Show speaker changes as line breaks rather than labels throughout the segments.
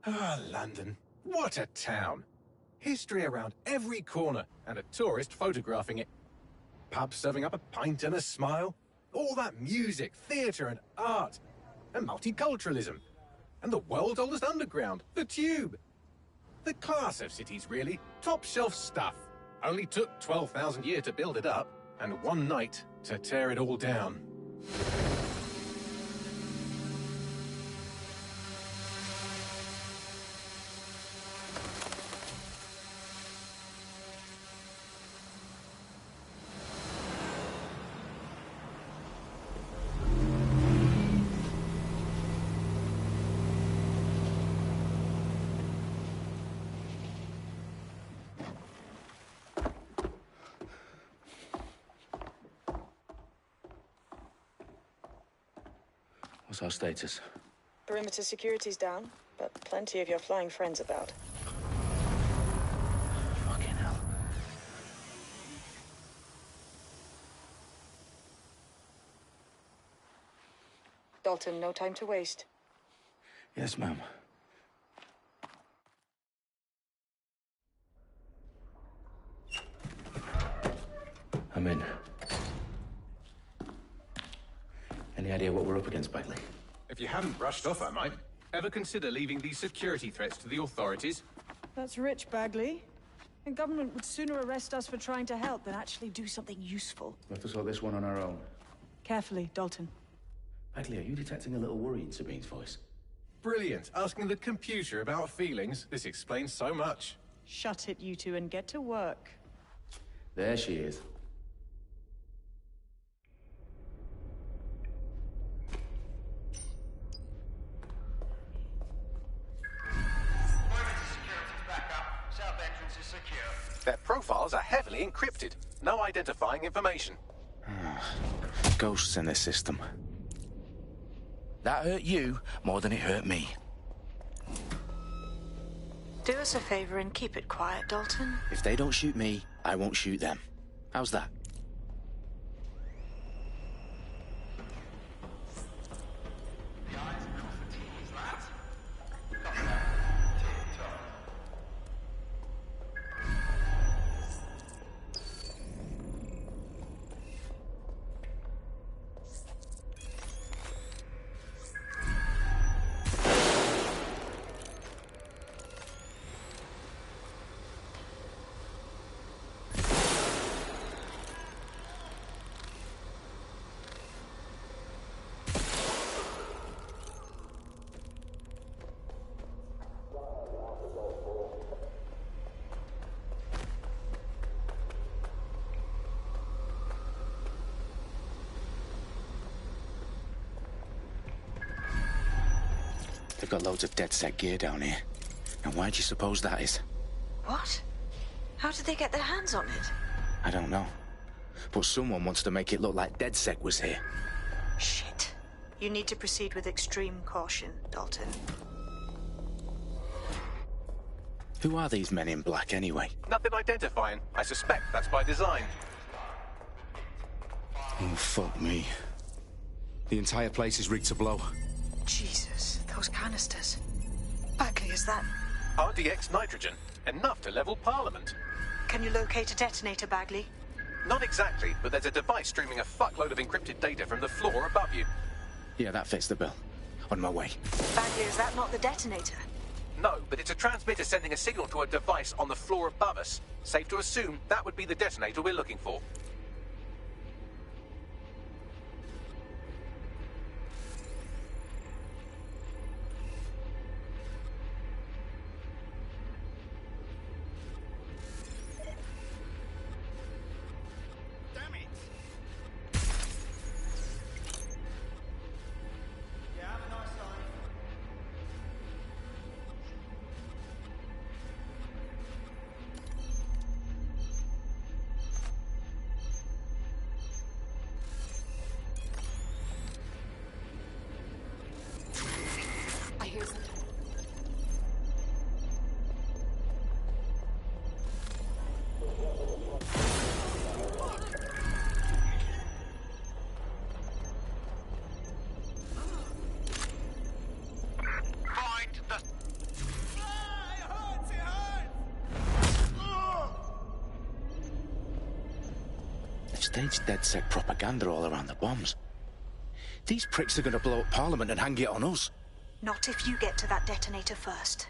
Ah, London. What a town. History around every corner, and a tourist photographing it. Pubs serving up a pint and a smile. All that music, theatre and art. And multiculturalism. And the world's oldest underground, the Tube. The class of cities, really. Top shelf stuff. Only took 12,000 years to build it up, and one night to tear it all down.
What's our status?
Perimeter security's down, but plenty of your flying friends about.
Fucking hell.
Dalton, no time to waste.
Yes, ma'am. I'm in. Any idea what we're up against, Bagley?
If you haven't brushed off, I might. Ever consider leaving these security threats to the authorities?
That's rich, Bagley. The government would sooner arrest us for trying to help than actually do something useful.
We'll have to sort this one on our own.
Carefully, Dalton.
Bagley, are you detecting a little worry in Sabine's voice?
Brilliant. Asking the computer about feelings. This explains so much.
Shut it, you two, and get to work.
There she is.
Their profiles are heavily encrypted. No identifying information.
Ghosts in this system. That hurt you more than it hurt me.
Do us a favor and keep it quiet, Dalton.
If they don't shoot me, I won't shoot them. How's that? They've got loads of dead-set gear down here. And why do you suppose that is?
What? How did they get their hands on it?
I don't know. But someone wants to make it look like DedSec was here.
Shit. You need to proceed with extreme caution, Dalton.
Who are these men in black, anyway?
Nothing identifying. I suspect that's by design.
Oh, fuck me. The entire place is rigged to blow.
Jesus, those canisters. Bagley, is that...
RDX nitrogen. Enough to level Parliament.
Can you locate a detonator, Bagley?
Not exactly, but there's a device streaming a fuckload of encrypted data from the floor above you.
Yeah, that fits the bill. On my way.
Bagley, is that not the detonator?
No, but it's a transmitter sending a signal to a device on the floor above us. Safe to assume that would be the detonator we're looking for.
staged dead-set propaganda all around the bombs. These pricks are gonna blow up Parliament and hang it on us.
Not if you get to that detonator first.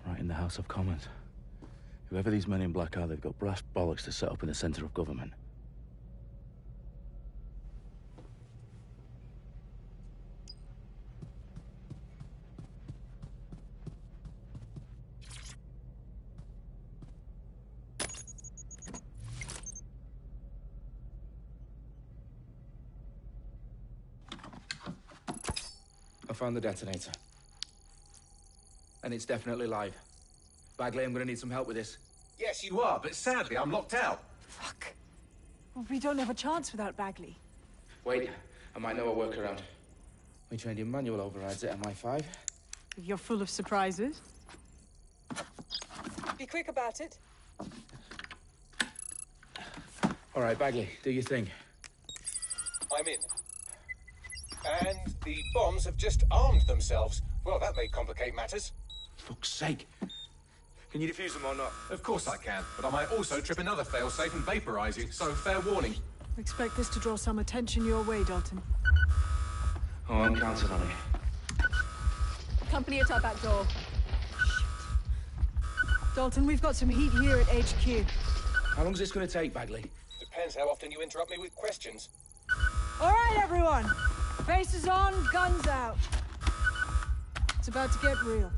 Right in the House of Commons. Whoever these men in black are, they've got brass bollocks to set up in the centre of government.
I found the detonator. And it's definitely live. Bagley, I'm gonna need some help with this.
Yes, you are, but sadly, I'm locked out.
Fuck. Well, we don't have a chance without Bagley.
Wait, I might know a workaround. We trained in manual overrides at MI5.
You're full of surprises. Be quick about it.
All right, Bagley, do your thing.
I'm in. And the bombs have just armed themselves. Well, that may complicate matters.
Fuck's sake.
Can you defuse them or not?
Of course I can, but I might also trip another failsafe and vaporize you, so fair warning.
Expect this to draw some attention your way, Dalton.
Oh, I'm counting on it.
Company at our back door. Shit. Dalton, we've got some heat here at HQ.
How long is this gonna take, Bagley?
Depends how often you interrupt me with questions.
All right, everyone. Faces on, guns out. It's about to get real.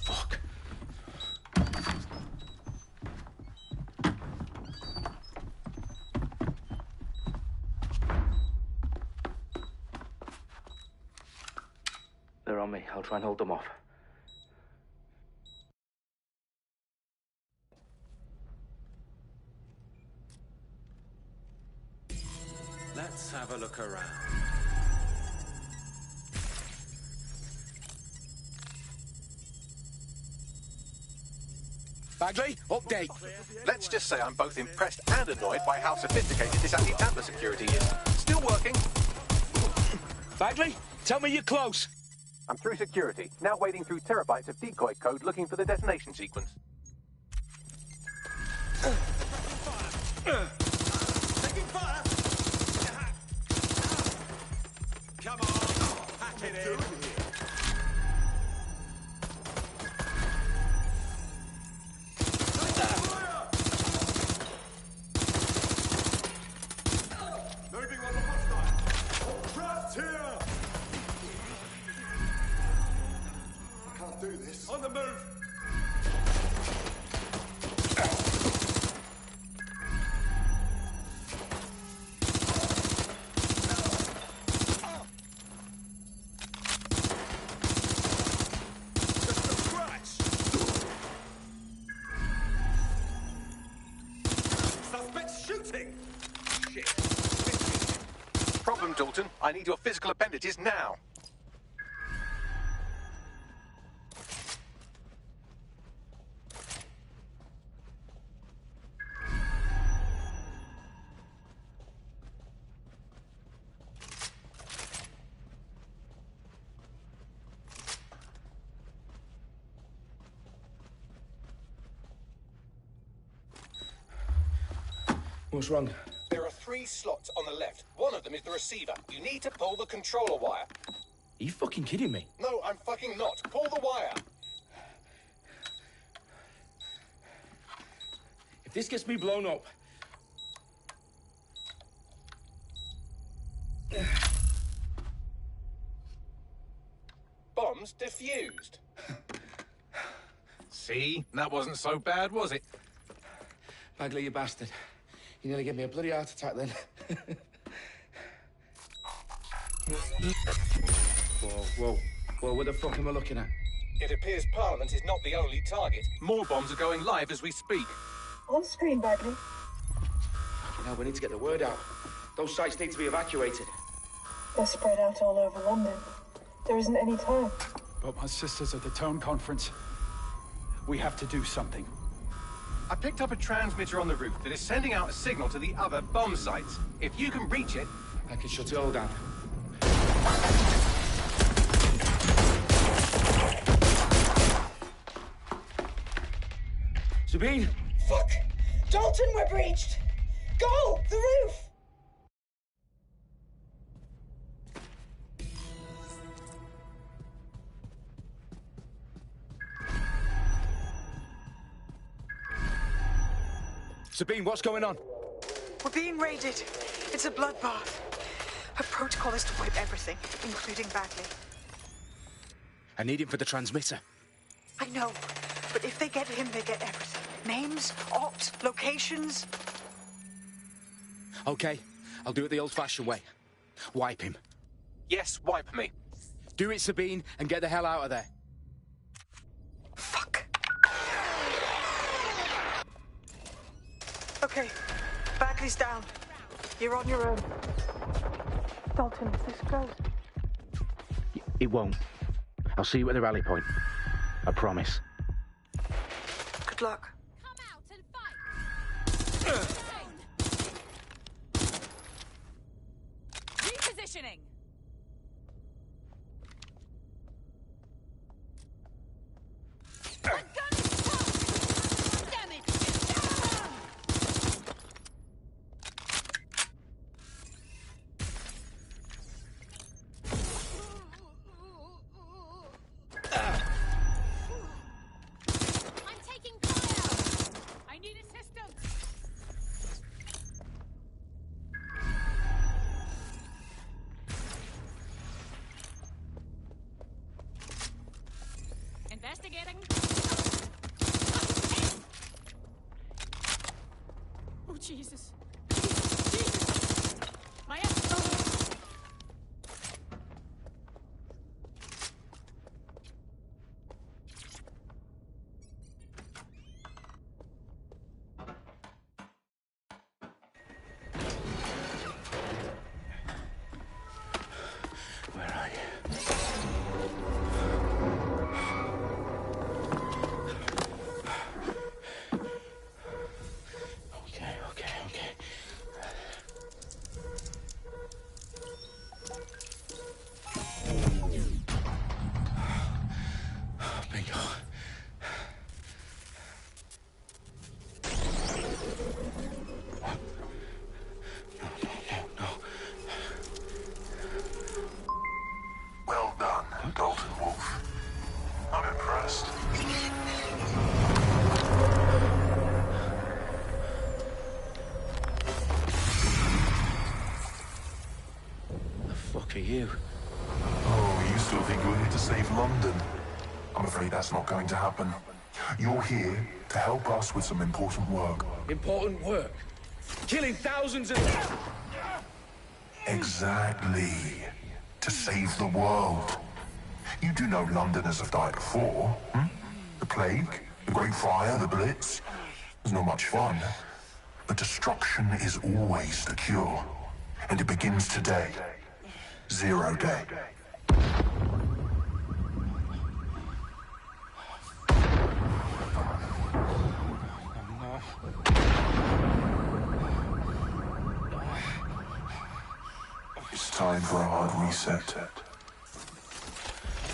Fuck. They're on me. I'll try and hold them off.
Let's have a look around.
Bagley, update.
Let's just say I'm both impressed and annoyed by how sophisticated this anti-tamper security is. Still working.
Bagley, tell me you're close.
I'm through security, now wading through terabytes of decoy code looking for the detonation sequence.
Taking fire! Come on, pack it in. Moving on the hostile. Trapped here! I can't do this. On the move! Just a scratch! Suspect shooting! Shit.
Problem, Dalton. I need your physical appendages now.
What's wrong?
There are 3 slots on the left. One of them is the receiver. You need to pull the controller wire.
Are you fucking kidding me?
No, I'm fucking not. Pull the wire.
If this gets me blown up...
Bombs defused. See? That wasn't so bad, was it?
Bagley, you bastard. You nearly gave me a bloody heart attack then. Whoa, what the fuck am I looking at?
It appears Parliament is not the only target. More bombs are going live as we speak.
On screen, Bagley.
Now we need to get the word out. Those sites need to be evacuated.
They're spread out all over London. There isn't any time.
But my sister's at the town conference. We have to do something.
I picked up a transmitter on the roof that is sending out a signal to the other bomb sites. If you can reach it...
I can shut it all down. Sabine!
Fuck! Dalton, we're breached! Go! The roof!
Sabine, what's going on?
We're being raided. It's a bloodbath. Her protocol is to wipe everything, including Bagley.
I need him for the transmitter.
I know, but if they get him, they get everything. Names, opt, locations.
Okay, I'll do it the old-fashioned way. Wipe him.
Yes, wipe me.
Do it, Sabine, and get the hell out of there.
Fuck. Okay, Bagley's down. You're on your own. Dalton, if this goes...
It won't. I'll see you at the rally point. I promise.
Good luck.
Come out and fight! Repositioning! Damn it! I'm taking fire! I need assistance! Investigating. Oh, Jesus. Jesus! My
Where are you? Okay. Bingo. No.
Well done, Dalton Wolf. I'm impressed.
The fuck are you?
Oh, you still think you're here to save London? I'm afraid that's not going to happen. You're here to help us with some important work.
Important work. Killing thousands of...
Exactly. To save the world. You do know Londoners have died before, hmm? The plague, the Great Fire, the Blitz. It's not much fun. But destruction is always the cure. And it begins today. 0 day. It's time for a hard reset.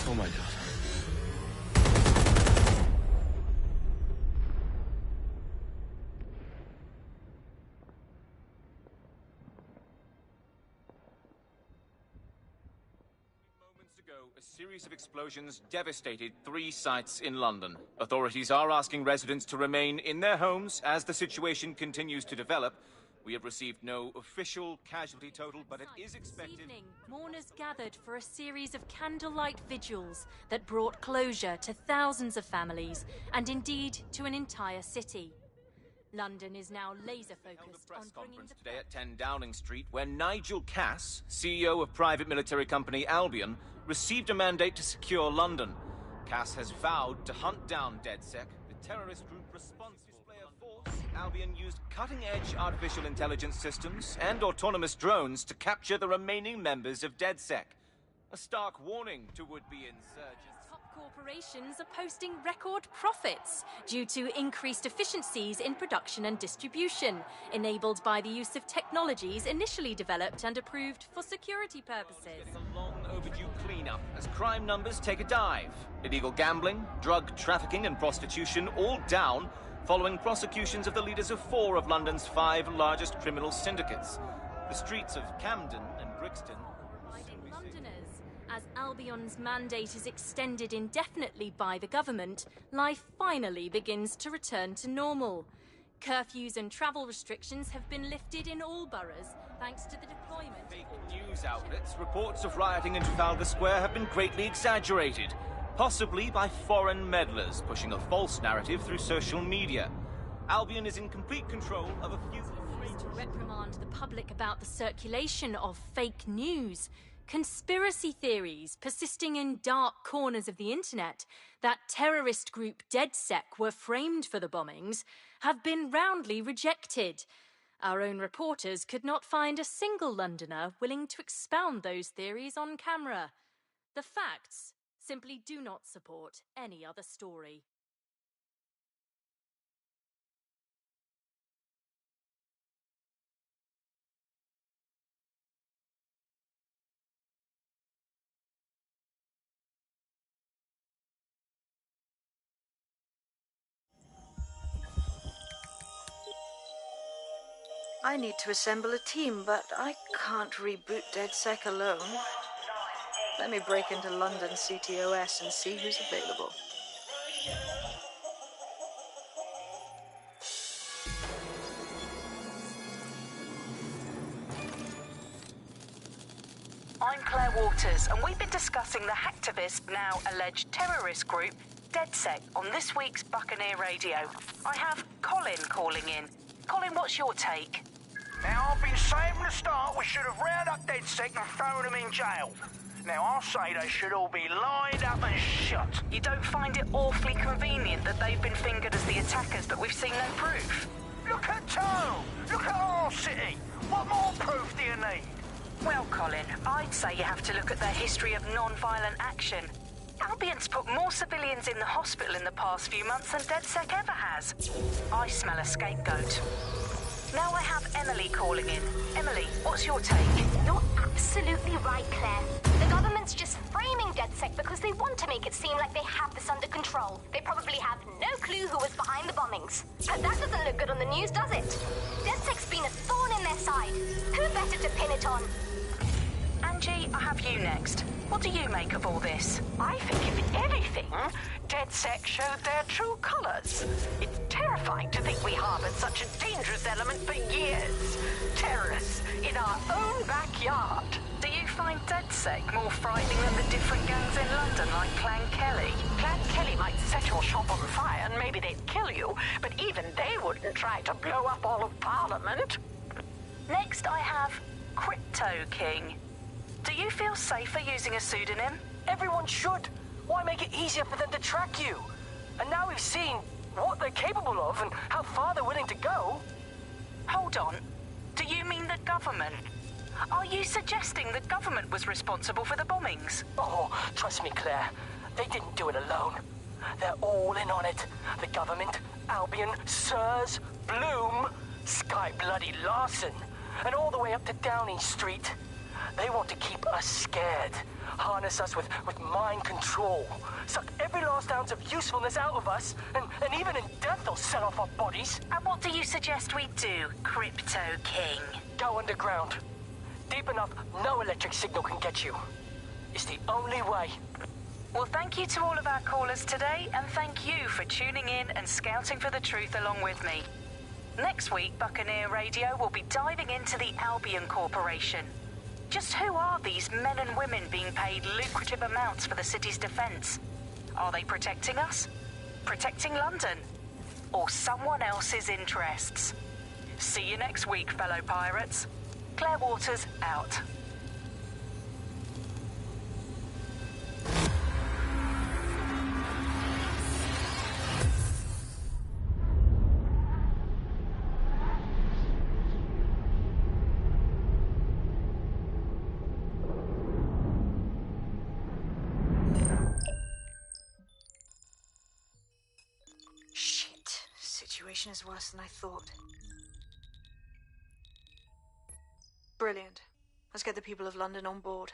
Oh my God.
Moments ago, a series of explosions devastated 3 sites in London. Authorities are asking residents to remain in their homes as the situation continues to develop. We have received no official casualty total, but it is expected...
This evening, mourners gathered for a series of candlelight vigils that brought closure to thousands of families, and indeed to an entire city. London is now laser-focused on bringing the...
today at 10 Downing Street, where Nigel Cass, CEO of private military company Albion, received a mandate to secure London. Cass has vowed to hunt down DedSec, the terrorist group responsible for display of force... Albion used cutting-edge artificial intelligence systems and autonomous drones to capture the remaining members of DedSec. A stark warning to would-be insurgents.
Top corporations are posting record profits due to increased efficiencies in production and distribution, enabled by the use of technologies initially developed and approved for security purposes.
Getting a long overdue cleanup as crime numbers take a dive. Illegal gambling, drug trafficking and prostitution all down following prosecutions of the leaders of 4 of London's 5 largest criminal syndicates. The streets of Camden and Brixton
Londoners. As Albion's mandate is extended indefinitely by the government, life finally begins to return to normal. Curfews and travel restrictions have been lifted in all boroughs, thanks to the deployment.
Fake news outlets, reports of rioting in Trafalgar Square have been greatly exaggerated, possibly by foreign meddlers pushing a false narrative through social media. Albion is in complete control of a few...
To reprimand the public about the circulation of fake news, conspiracy theories persisting in dark corners of the internet that terrorist group DedSec were framed for the bombings have been roundly rejected. Our own reporters could not find a single Londoner willing to expound those theories on camera. The facts simply do not support any other story.
I need to assemble a team, but I can't reboot DedSec alone. Let me break into London CTOS and see who's available.
I'm Claire Waters, and we've been discussing the hacktivist, now alleged terrorist group, DedSec, on this week's Buccaneer Radio. I have Colin calling in. Colin, what's your take?
Now, I've been saying from the start we should have rounded up DedSec and thrown them in jail. Now, I'll say they should all be lined up and shot.
You don't find it awfully convenient that they've been fingered as the attackers, but we've seen no proof?
Look at town! Look at our city! What more proof do you need?
Well, Colin, I'd say you have to look at their history of non-violent action. Albion's put more civilians in the hospital in the past few months than DedSec ever has. I smell a scapegoat. Now I have Emily calling in. Emily, what's your take?
You're absolutely right, Claire. The government's just framing DedSec because they want to make it seem like they have this under control. They probably have no clue who was behind the bombings. But that doesn't look good on the news, does it? DedSec's been a thorn in their side. Who better to pin it on?
Angie, I have you next. What do you make of all this?
I think, if anything, DedSec showed their true colors. It's terrifying to think we harbored such a dangerous element for years. Terrorists in our own backyard.
Do you find DedSec more frightening than the different gangs in London, like Clan Kelly?
Clan Kelly might set your shop on fire and maybe they'd kill you, but even they wouldn't try to blow up all of Parliament.
Next, I have Crypto King. Do you feel safer using a pseudonym?
Everyone should. Why make it easier for them to track you? And now we've seen what they're capable of and how far they're willing to go.
Hold on. Do you mean the government? Are you suggesting the government was responsible for the bombings?
Oh, trust me, Claire. They didn't do it alone. They're all in on it. The government, Albion, Sirs, Bloom, Sky Bloody Larson, and all the way up to Downing Street. They want to keep us scared, harness us with mind control, suck every last ounce of usefulness out of us, and even in death they'll set off our bodies.
And what do you suggest we do, Crypto King?
Go underground. Deep enough, no electric signal can get you. It's the only way.
Well, thank you to all of our callers today, and thank you for tuning in and scouting for the truth along with me. Next week, Buccaneer Radio will be diving into the Albion Corporation. Just who are these men and women being paid lucrative amounts for the city's defense? Are they protecting us? Protecting London? Or someone else's interests? See you next week, fellow pirates. Claire Waters, out.
situation is worse than I thought. Brilliant. Let's get the people of London on board.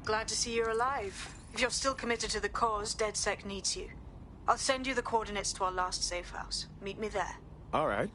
Glad to see you're alive. If you're still committed to the cause, DedSec needs you. I'll send you the coordinates to our last safe house. Meet me there.
All right.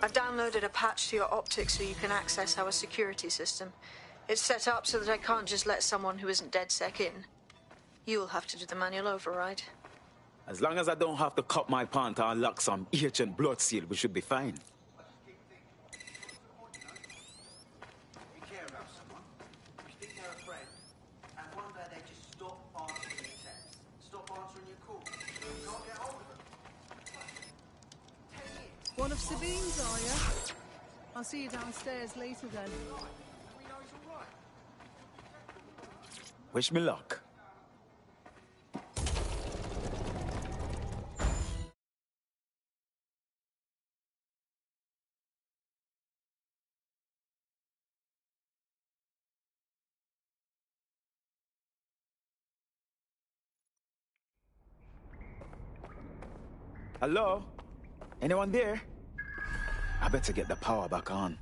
I've downloaded a patch to your optics so you can access our security system. It's set up so that I can't just let someone who isn't DedSec in. You'll have to do the manual override.
As long as I don't have to cut my pant or unlock some ancient blood seal, we should be fine.
You care about someone, you think they're a friend, and one day they just stop answering your texts, stop answering your calls. You can't get hold of them.
One of Sabine's, are you? I'll see you downstairs later then.
Wish me luck. Hello? Anyone there? I better get the power back on.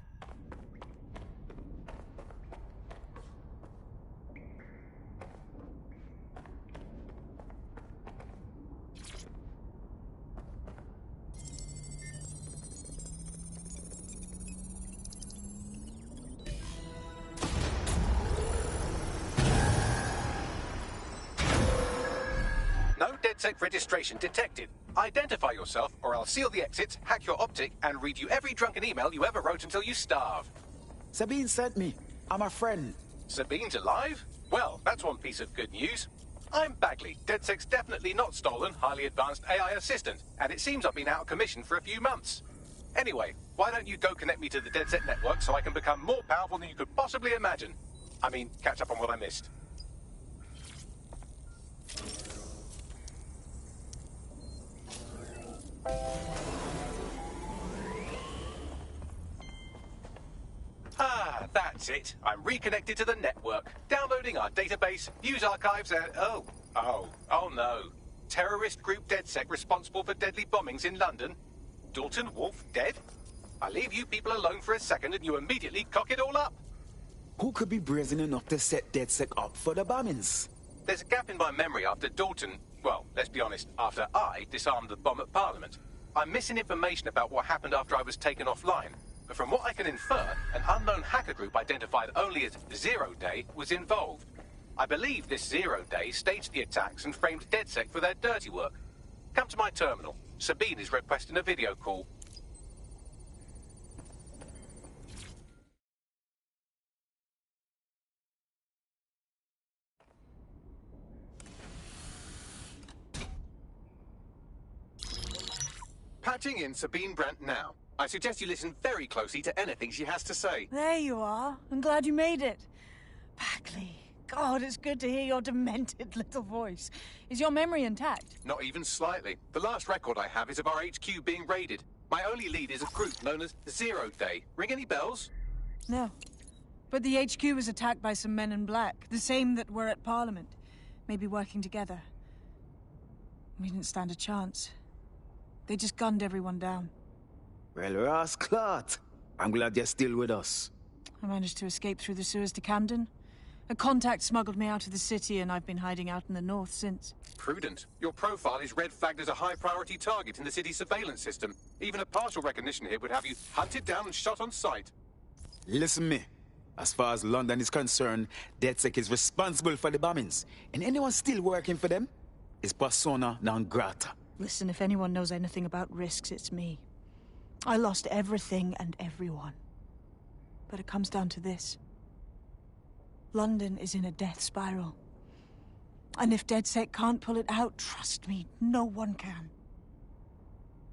No DedSec registration detected. Identify yourself, or I'll seal the exits, hack your optic, and read you every drunken email you ever wrote until you starve.
Sabine sent me. I'm a friend.
Sabine's alive? Well, that's one piece of good news. I'm Bagley, DedSec's definitely not stolen, highly advanced AI assistant, and it seems I've been out of commission for a few months. Anyway, why don't you go connect me to the DedSec network so I can become more powerful than you could possibly imagine? I mean, catch up on what I missed. Ah, that's it. I'm reconnected to the network, downloading our database, news archives, and oh no. Terrorist group DedSec responsible for deadly bombings in London? Dalton Wolfe dead? I leave you people alone for a second and you immediately cock it all up.
Who could be brazen enough to set DedSec up for the bombings?
There's a gap in my memory after Dalton, well, let's be honest, after I disarmed the bomb at Parliament. I'm missing information about what happened after I was taken offline. But from what I can infer, an unknown hacker group identified only as Zero Day was involved. I believe this 0 Day staged the attacks and framed DedSec for their dirty work. Come to my terminal. Sabine is requesting a video call. Patching in Sabine Brandt now. I suggest you listen very closely to anything she has to say.
There you are. I'm glad you made it. Bagley. God, it's good to hear your demented little voice. Is your memory intact?
Not even slightly. The last record I have is of our HQ being raided. My only lead is a group known as 0 Day. Ring any bells?
No. But the HQ was attacked by some men in black, the same that were at Parliament. Maybe working together. We didn't stand a chance. They just gunned everyone down.
Well, Ross Clark, I'm glad you're still with us.
I managed to escape through the sewers to Camden. A contact smuggled me out of the city, and I've been hiding out in the north since.
Prudent. Your profile is red flagged as a high-priority target in the city's surveillance system. Even a partial recognition here would have you hunted down and shot on sight.
Listen me. As far as London is concerned, DedSec is responsible for the bombings. And anyone still working for them is persona non grata.
Listen, if anyone knows anything about risks, it's me. I lost everything and everyone. But it comes down to this. London is in a death spiral. And if DedSec can't pull it out, trust me, no one can.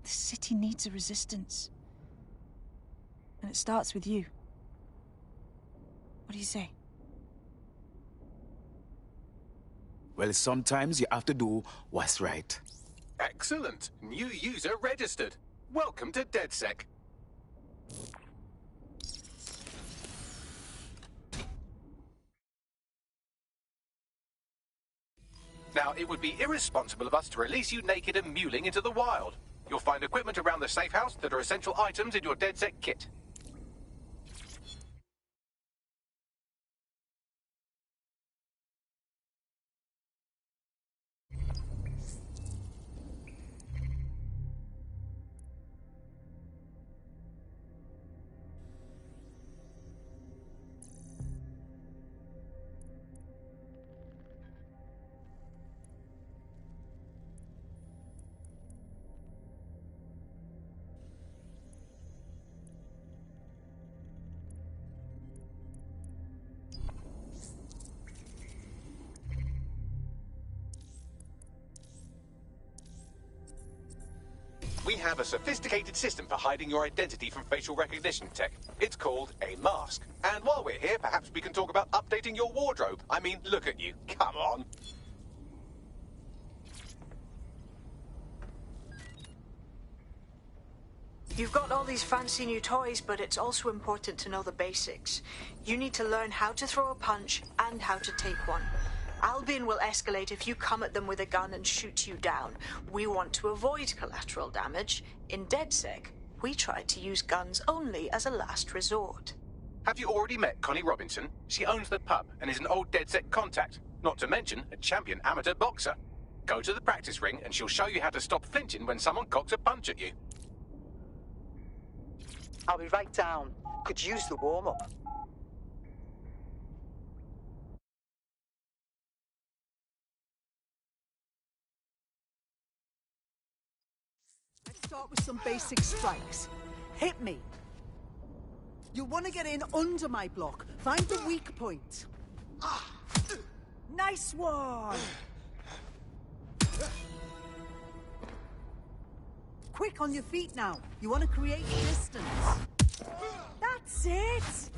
The city needs a resistance. And it starts with you. What do you say?
Well, sometimes you have to do what's right.
Excellent. New user registered. Welcome to DedSec. Now, it would be irresponsible of us to release you naked and mewling into the wild. You'll find equipment around the safe house that are essential items in your DedSec kit. We have a sophisticated system for hiding your identity from facial recognition tech. It's called a mask. And while we're here, perhaps we can talk about updating your wardrobe. I mean, look at you. Come on.
You've got all these fancy new toys, but it's also important to know the basics. You need to learn how to throw a punch and how to take one. Albion will escalate if you come at them with a gun and shoot you down. We want to avoid collateral damage. In DedSec, we try to use guns only as a last resort.
Have you already met Connie Robinson? She owns the pub and is an old DedSec contact, not to mention a champion amateur boxer. Go to the practice ring and she'll show you how to stop flinching when someone cocks a punch at you.
I'll be right down. Could use the warm-up.
Let's start with some basic strikes. Hit me. You'll want to get in under my block. Find the weak point. Nice one! Quick on your feet now. You want to create distance. That's it!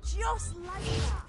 Just like that.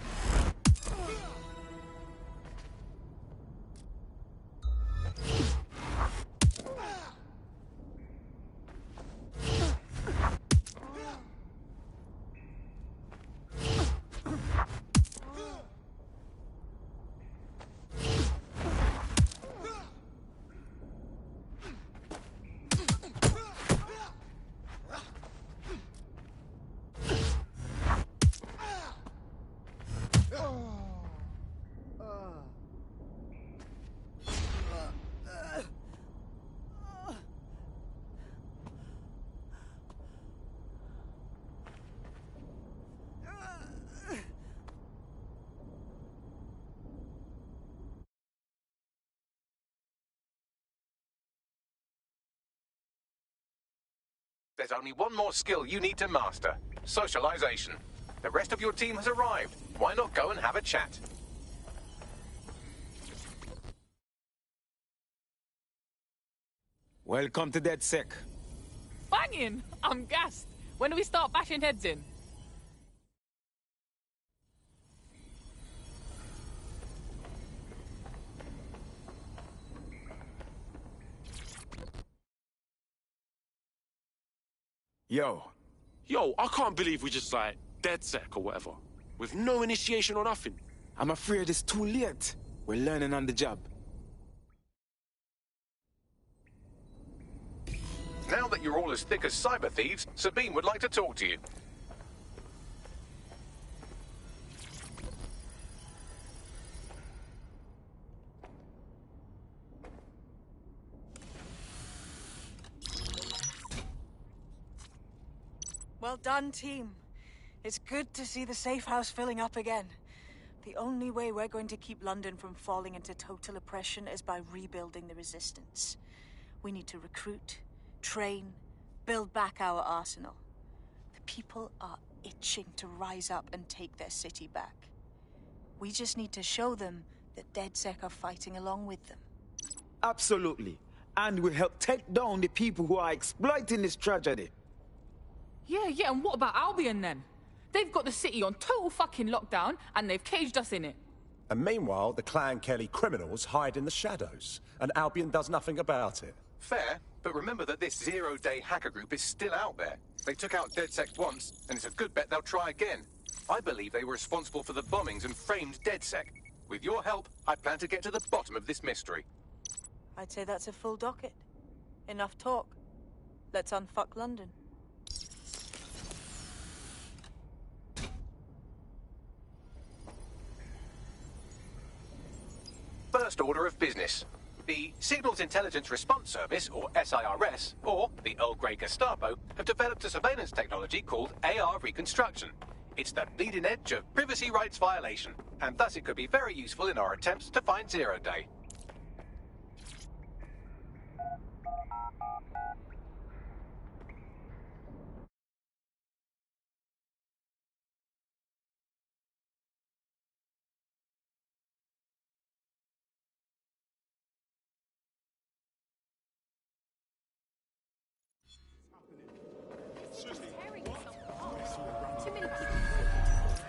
There's only one more skill you need to master. Socialization. The rest of your team has arrived. Why not go and have a chat?
Welcome to DedSec.
Banging! I'm gassed. When do we start bashing heads in?
Yo,
I can't believe we just, like, DedSec or whatever. With no initiation or nothing.
I'm afraid it's too late. We're learning on the job.
Now that you're all as thick as cyber thieves, Sabine would like to talk to you.
Well done, team. It's good to see the safe house filling up again. The only way we're going to keep London from falling into total oppression is by rebuilding the resistance. We need to recruit, train, build back our arsenal. The people are itching to rise up and take their city back. We just need to show them that DedSec are fighting along with them.
Absolutely. And we'll help take down the people who are exploiting this tragedy.
Yeah, and what about Albion then? They've got the city on total fucking lockdown, and they've caged us in it.
And meanwhile, the Clan Kelly criminals hide in the shadows, and Albion does nothing about it.
Fair, but remember that this zero-day hacker group is still out there. They took out DedSec once, and it's a good bet they'll try again. I believe they were responsible for the bombings and framed DedSec. With your help, I plan to get to the bottom of this mystery.
I'd say that's a full docket. Enough talk. Let's unfuck London.
First order of business. The Signals Intelligence Response Service, or SIRS, or the Earl Grey Gestapo, have developed a surveillance technology called AR Reconstruction. It's the bleeding edge of privacy rights violation, and thus it could be very useful in our attempts to find Zero Day.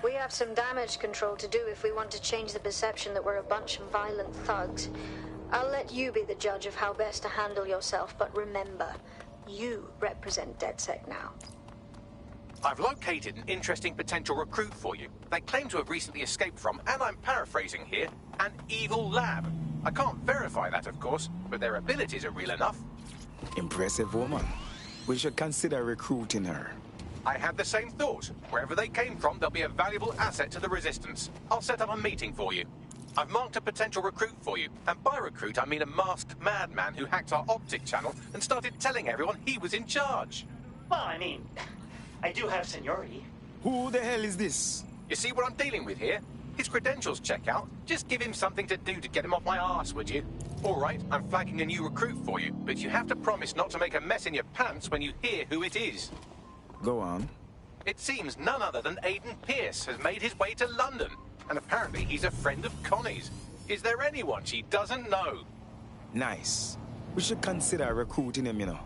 We have some damage control to do if we want to change the perception that we're a bunch of violent thugs. I'll let you be the judge of how best to handle yourself, but remember, you represent DedSec now.
I've located an interesting potential recruit for you. They claim to have recently escaped from, and I'm paraphrasing here, an evil lab. I can't verify that, of course, but their abilities are real enough.
Impressive woman. We should consider recruiting her.
I had the same thought. Wherever they came from, they'll be a valuable asset to the Resistance. I'll set up a meeting for you. I've marked a potential recruit for you, and by recruit I mean a masked madman who hacked our optic channel and started telling everyone he was in charge.
Well, I mean, I do have seniority.
Who the hell is this?
You see what I'm dealing with here? His credentials check out. Just give him something to do to get him off my arse, would you? All right, I'm flagging a new recruit for you, but you have to promise not to make a mess in your pants when you hear who it is.
Go on.
It seems none other than Aidan Pierce has made his way to London, and apparently he's a friend of Connie's. Is there anyone she doesn't know?
Nice. We should consider recruiting him, you know.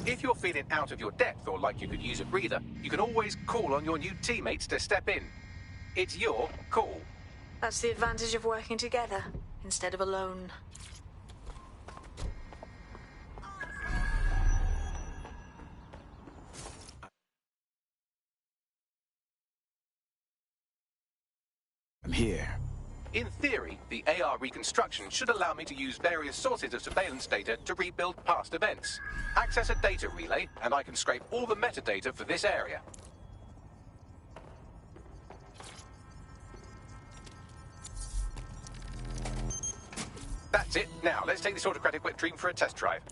If you're feeling out of your depth or like you could use a breather, you can always call on your new teammates to step in. It's your call.
That's the advantage of working together instead of alone.
I'm here.
In theory, the AR reconstruction should allow me to use various sources of surveillance data to rebuild past events. Access a data relay, and I can scrape all the metadata for this area. That's it. Now, let's take this autocratic wet dream for a test drive.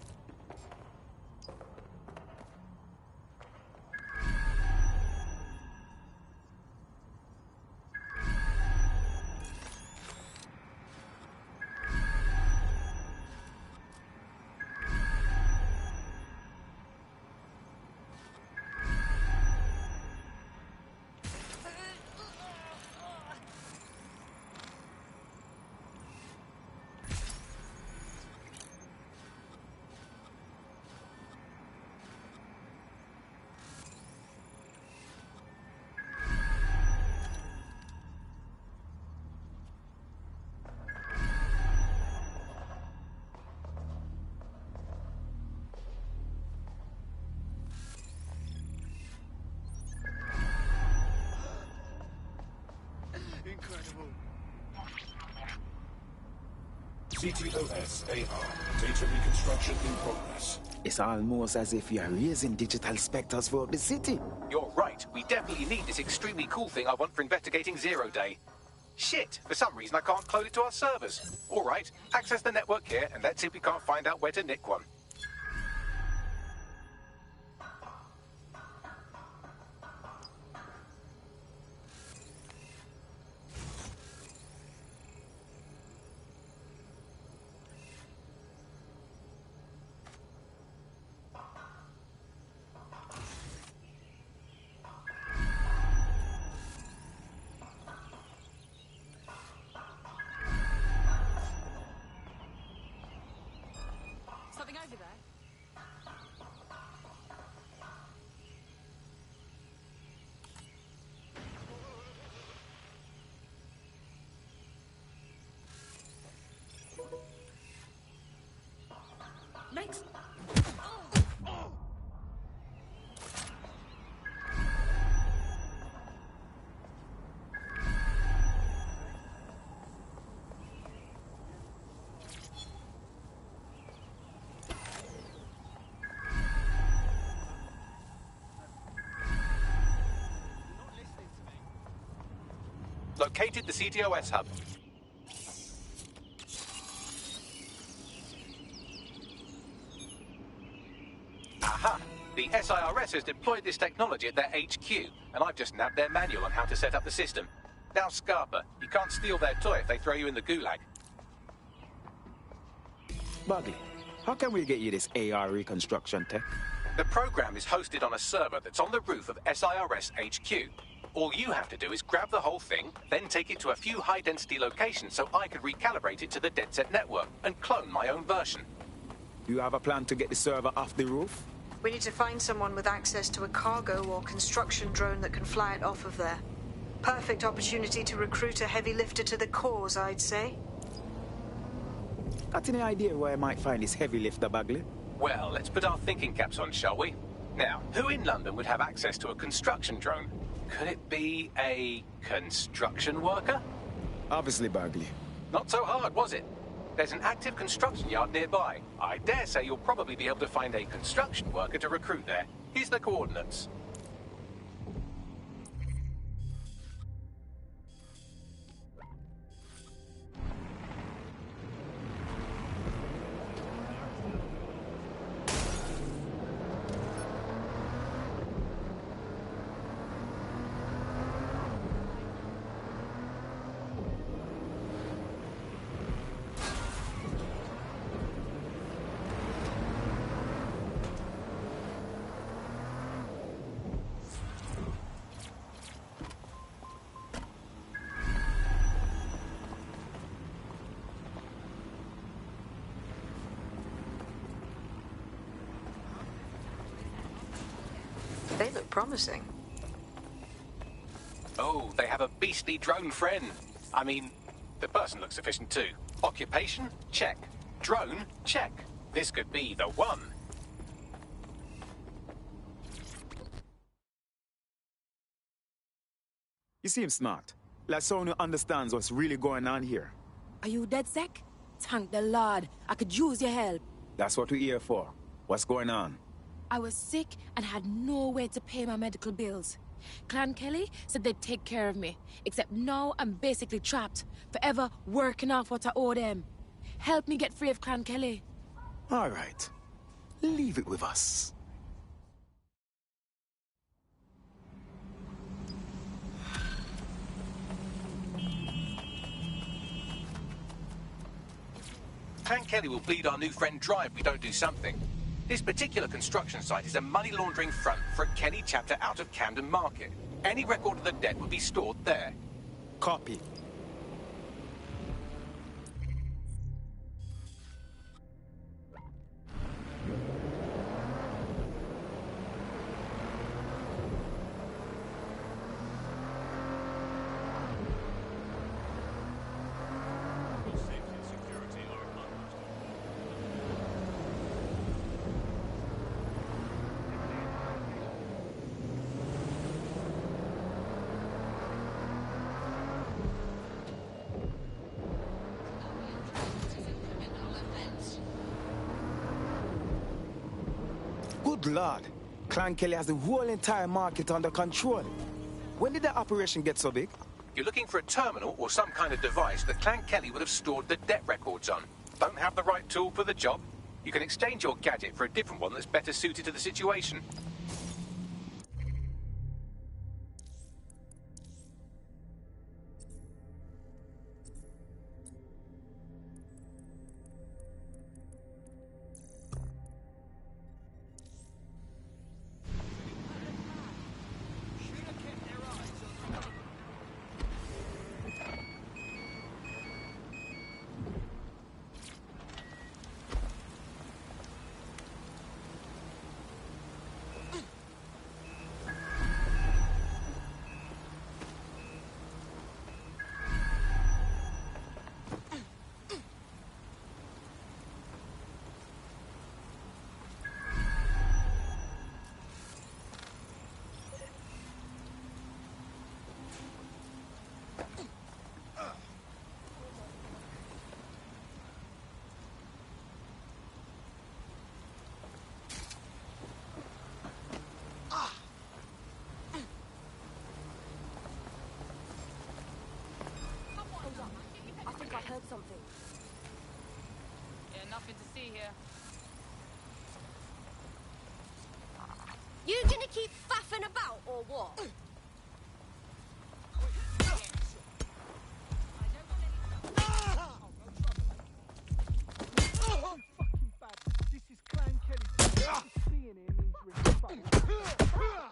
Incredible. CTOS AR. Data reconstruction in progress.
It's almost as if you're raising digital specters for the city.
You're right. We definitely need this extremely cool thing I want for investigating Zero Day. Shit, for some reason I can't clone it to our servers. All right, access the network here, and let's see if we can't find out where to nick one.
Something over there? Makes...
Located the CTOS hub. Aha! The SIRS has deployed this technology at their HQ, and I've just nabbed their manual on how to set up the system. Now, Scarpa, you can't steal their toy if they throw you in the gulag.
Bagley, how can we get you this AR reconstruction tech?
The program is hosted on a server that's on the roof of SIRS HQ. All you have to do is grab the whole thing, then take it to a few high-density locations so I can recalibrate it to the DedSec network and clone my own version.
Do you have a plan to get the server off the roof?
We need to find someone with access to a cargo or construction drone that can fly it off of there. Perfect opportunity to recruit a heavy lifter to the cause, I'd say.
Got any idea where I might find this heavy lifter, Bagley?
Well, let's put our thinking caps on, shall we? Now, who in London would have access to a construction drone? Could it be a construction worker?
Obviously, Bagley.
Not so hard, was it? There's an active construction yard nearby. I dare say you'll probably be able to find a construction worker to recruit there. Here's the coordinates.
promising.
Oh, they have a beastly drone friend. I mean, the person looks sufficient too. Occupation? Check. Drone? Check. This could be the one.
You seem smart. Like someone who understands what's really going on here.
Are you dead, Zek? Thank the Lord. I could use your help.
That's what we're here for. What's going on?
I was sick and had no way to pay my medical bills. Clan Kelly said they'd take care of me, except now I'm basically trapped, forever working off what I owe them. Help me get free of Clan Kelly.
All right. Leave it with us.
Clan Kelly will bleed our new friend dry if we don't do something. This particular construction site is a money laundering front for a Kelly chapter out of Camden Market. Any record of the debt would be stored there.
Copy. Good Lord. Clan Kelly has the whole entire market under control. When did the operation get so big?
You're looking for a terminal or some kind of device that Clan Kelly would have stored the debt records on. Don't have the right tool for the job? You can exchange your gadget for a different one that's better suited to the situation.
I heard something.
Yeah, nothing to see here.
You gonna keep faffing about, or what?
This is Clan Kelly. Seeing here means we're in trouble.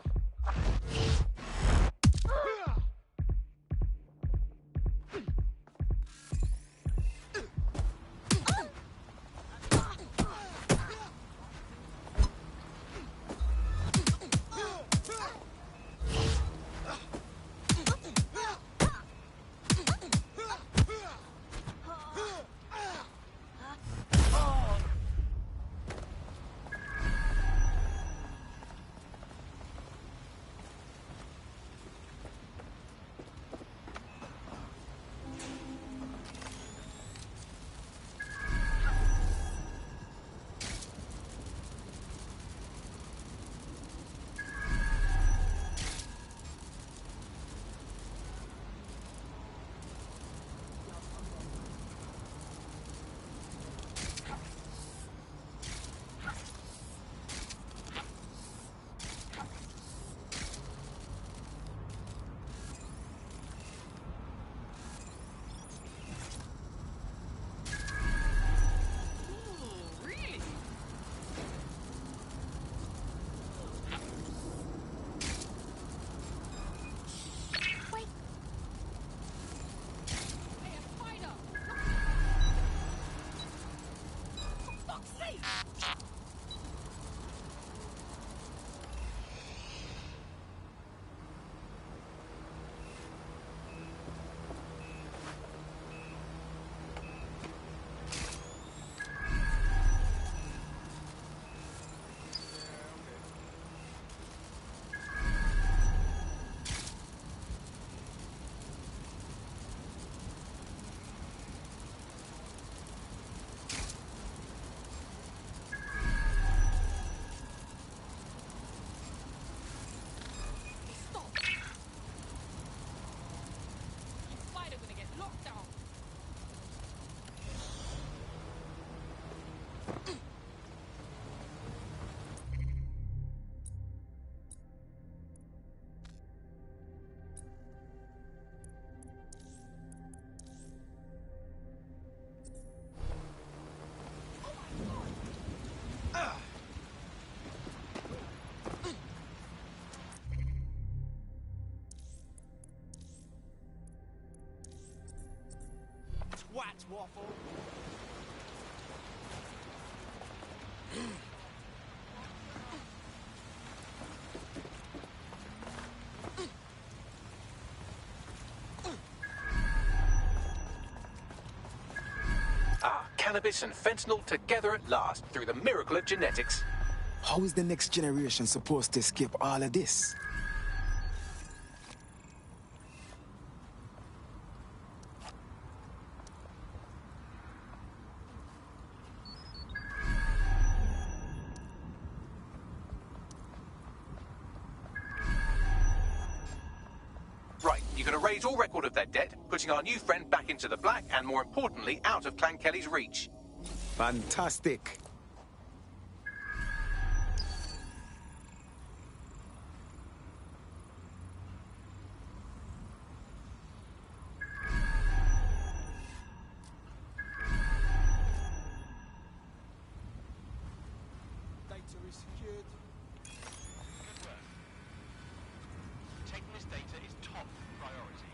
twat, Waffle.
Cannabis and fentanyl together at last through the miracle of genetics.
How is the next generation supposed to escape all of this?
Right, you're going to raise all record of their debt, putting our new friend back into the black, and more importantly, out of Clan Kelly's reach.
Fantastic.
Data is secured.
Good work. Taking this data is top priority.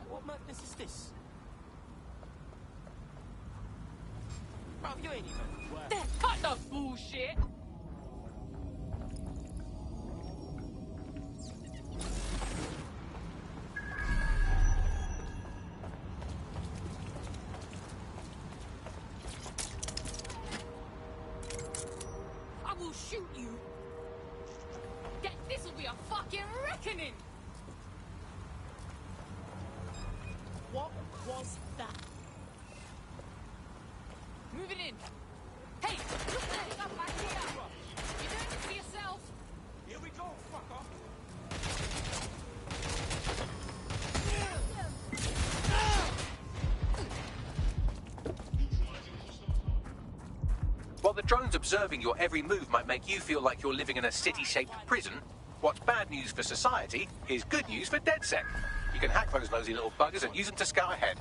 What madness is this? Bro, you ain't even worth.
Cut the bullshit! I will shoot you! This'll be a fucking reckoning!
What was that?
Moving in. Hey, look at that stuff back here. You're doing it for yourself.
Here we go, fucker.
While the drones observing your every move might make you feel like you're living in a city-shaped prison, what's bad news for society is good news for DedSec. You can hack those nosy little buggers and use them to scout ahead.